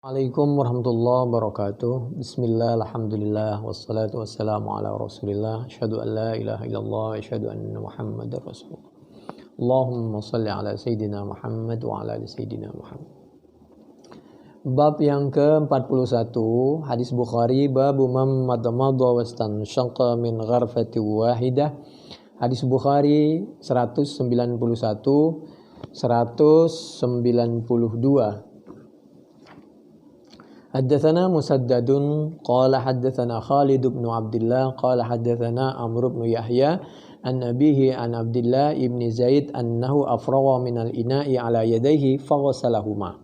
Assalamualaikum warahmatullahi wabarakatuh. Bismillah, alhamdulillah, wassalatu wassalamu ala rasulillah. Asyhadu an la ilaha illallah, asyhadu anna muhammadar rasulullah. Allahumma salli ala Sayyidina Muhammad wa ala ali Sayyidina Muhammad. Bab yang ke-41, hadis Bukhari, babu man madmada wastanshaqa min gharfati wahidah. Hadis Bukhari 191, 192. Haddatsana Musaddadun qala haddatsana Khalid bin Abdullah qala haddatsana Amr bin Yahya an abihi an Abdullah ibn Zaid annahu afrawa min al-ina'i ala yadayhi faghasalahuma.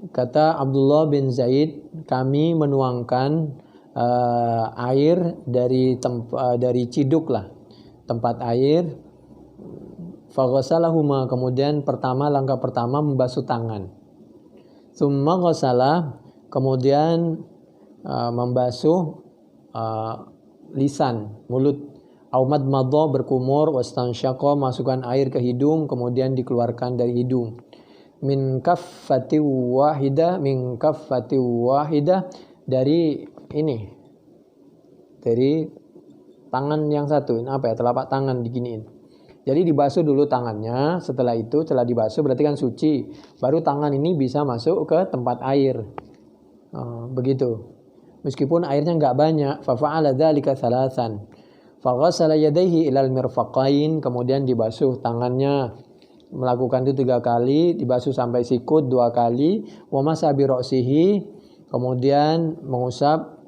Kata Abdullah bin Zaid, kami menuangkan air dari ciduk lah, tempat air. Faghasalahuma, kemudian langkah pertama membasuh tangan. Tsumma ghasala, kemudian membasuh lisan, mulut. Aumad madha, berkumur. Wastansyaqa, masukkan air ke hidung, kemudian dikeluarkan dari hidung. Min kaffati wahidah, dari tangan yang satu. Ini apa ya? Telapak tangan diginiin. Jadi dibasuh dulu tangannya, setelah dibasuh berarti kan suci. Baru tangan ini bisa masuk ke tempat air. Begitu. Meskipun airnya enggak banyak. Fafa'ala dzalika thalathan. Faghasala yadayhi ilal mirfaqain, kemudian dibasuh tangannya. Melakukan itu 3 kali, dibasuh sampai sikut 2 kali. Wa masa bi ra'sihi, kemudian mengusap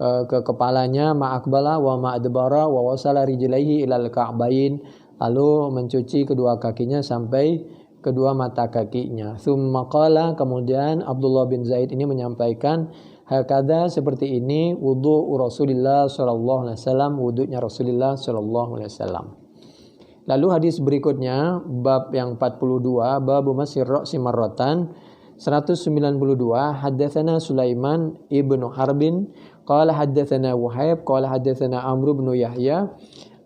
ke kepalanya, ma'akbala wa ma'adbara wa wasala rijlaihi ilal ka'bain, lalu mencuci kedua kakinya sampai kedua mata kakinya. Tsumma qala, kemudian Abdullah bin Zaid ini menyampaikan, hakadha, seperti ini wudu Rasulullah sallallahu alaihi wasallam, wudunya Rasulullah sallallahu alaihi wasallam. Lalu hadis berikutnya, bab yang 42, bab masir ra'si marratan, 192. Haddatsana Sulaiman ibnu Harbin qala haddatsana Wahib qala haddatsana Amr bin Yahya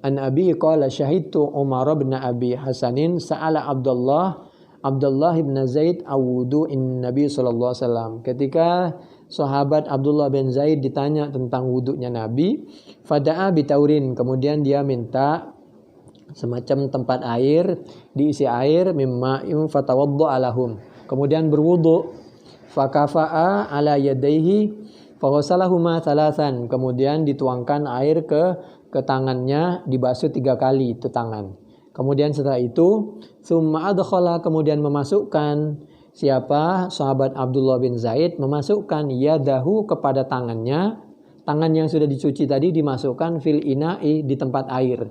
an abi qala syahidtu Umar bin Abi Hasanin sa'ala Abdullah bin Zaid awudu'in Nabi sallallahu alaihi wasallam. Ketika sahabat Abdullah bin Zaid ditanya tentang wudunya Nabi, fada'a bitaurin, kemudian dia minta semacam tempat air, diisi air, mimma fatawaddu alahum, kemudian berwudu. Fakafa'a ala yadayhi faghasalahuma thalathan, kemudian dituangkan air ke tangannya, dibasuh 3 kali itu tangan. Kemudian setelah itu summa adkhala, kemudian memasukkan, siapa? Sahabat Abdullah bin Zaid memasukkan yadahu, kepada tangan yang sudah dicuci tadi, dimasukkan fil ina'i, di tempat air,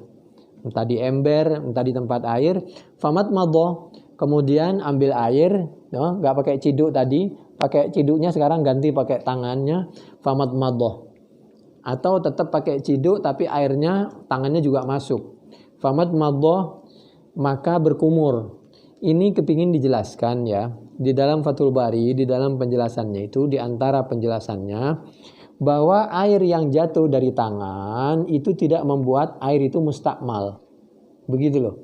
entah di ember, entah di tempat air. Famat madha, kemudian ambil air, nggak pakai ciduk tadi, pakai ciduknya sekarang ganti pakai tangannya. Famat madha, atau tetap pakai ciduk tapi airnya tangannya juga masuk. Famat madha, maka berkumur. Ini kepingin dijelaskan ya, di dalam Fathul Bari, di dalam penjelasannya itu, di antara penjelasannya, bahwa air yang jatuh dari tangan itu tidak membuat air itu mustakmal. Begitu loh.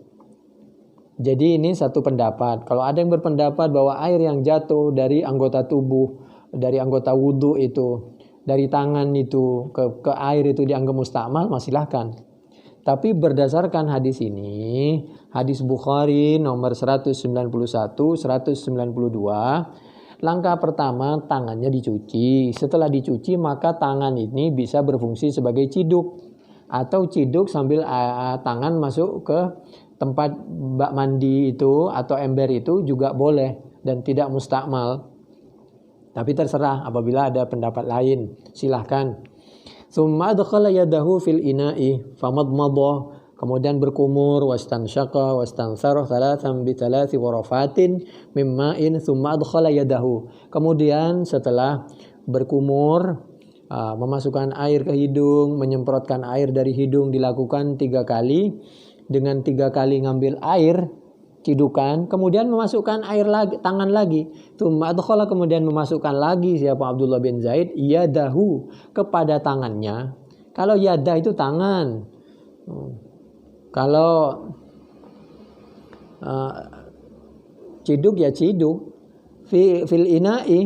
Jadi ini satu pendapat. Kalau ada yang berpendapat bahwa air yang jatuh dari anggota tubuh, dari anggota wudu itu, dari tangan itu ke air itu dianggap mustakmal, silahkan. Tapi berdasarkan hadis ini, hadis Bukhari nomor 191, 192, langkah pertama tangannya dicuci. Setelah dicuci maka tangan ini bisa berfungsi sebagai ciduk, atau ciduk sambil tangan masuk ke tempat bak mandi itu atau ember itu juga boleh dan tidak mustakmal. Tapi terserah, apabila ada pendapat lain silahkan. Tsumma adkhala yadahu fil ina'i famadmadha, kemudian berkumur, wastansyaqa wastansara thalathan bi thalathi warafatin mimma'in tsumma adkhala yadahu, kemudian setelah berkumur, memasukkan air ke hidung, menyemprotkan air dari hidung, dilakukan 3 kali. Dengan 3 kali ngambil air cidukan, kemudian memasukkan air lagi, tangan lagi. Tsumma adkhala, kemudian memasukkan lagi, siapa? Abdullah bin Zaid, yadahu, kepada tangannya. Kalau yada itu tangan, kalau ciduk ya ciduk. Fil ina'i,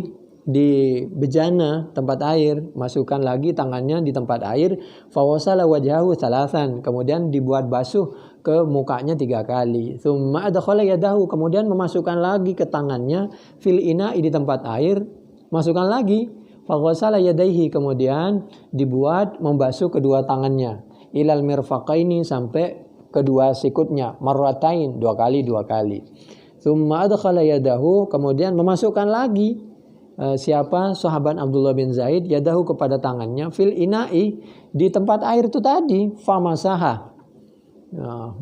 di bejana tempat air, masukkan lagi tangannya di tempat air, fawasala wajhahu salasan, kemudian dibuat basuh ke mukanya 3 kali. Tsumma adkhala yadahu, kemudian memasukkan lagi ke tangannya fil ina'i di tempat air, masukkan lagi, faghasala yadaihi, kemudian dibuat membasuh kedua tangannya, ilal mirfaqaini, sampai kedua sikutnya, marratain, 2 kali. Tsumma adkhala yadahu, kemudian memasukkan lagi siapa sahabat Abdullah bin Zaid yadahu kepada tangannya fil ina'i di tempat air itu tadi, famasaha. Nah,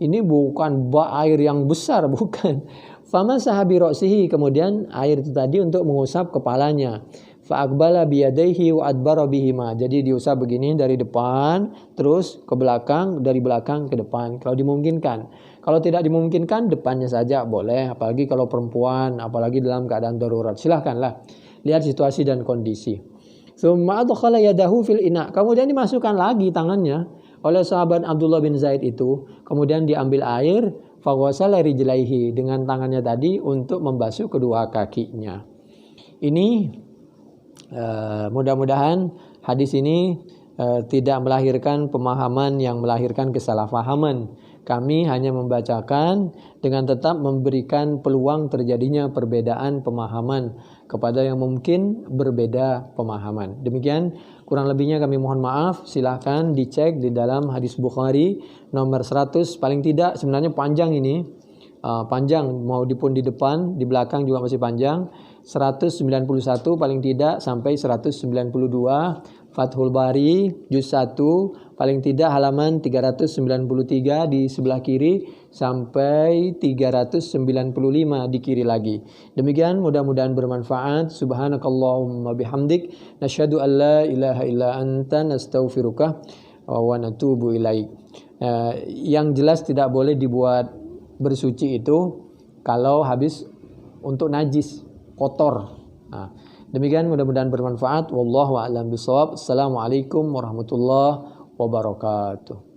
ini bukan air yang besar, bukan. Famasaha bi ra'sihi, kemudian air itu tadi untuk mengusap kepalanya. Fa aqbala bi yadayhi wa adbara bihima. Jadi diusap begini dari depan terus ke belakang, dari belakang ke depan kalau dimungkinkan. Kalau tidak dimungkinkan depannya saja boleh, apalagi kalau perempuan, apalagi dalam keadaan darurat. Silahkanlah. Lihat situasi dan kondisi. Tsumma adkhala yadahu fil ina. Kemudian dimasukkan lagi tangannya oleh sahabat Abdullah bin Zaid itu, kemudian diambil air, faghasala rijlaihi, dengan tangannya tadi untuk membasuh kedua kakinya. Ini mudah-mudahan hadis ini tidak melahirkan pemahaman yang melahirkan kesalahpahaman. Kami hanya membacakan dengan tetap memberikan peluang terjadinya perbedaan pemahaman kepada yang mungkin berbeda pemahaman. Demikian kurang lebihnya kami mohon maaf. Silahkan dicek di dalam hadis Bukhari nomor 100, paling tidak sebenarnya panjang ini. Panjang mau dipun di depan, di belakang juga masih panjang. 191 paling tidak sampai 192, Fathul Bari juz 1 paling tidak halaman 393 di sebelah kiri sampai 395 di kiri lagi. Demikian, mudah-mudahan bermanfaat. Subhanakallahumma bihamdik, nasyhadu an la ilaha illa anta, nastaghfiruka wa natubu ilaik. Yang jelas tidak boleh dibuat bersuci itu kalau habis untuk najis, kotor. Nah, demikian, mudah-mudahan bermanfaat. Wallahu a'lam bishawab. Assalamualaikum warahmatullahi wabarakatuh.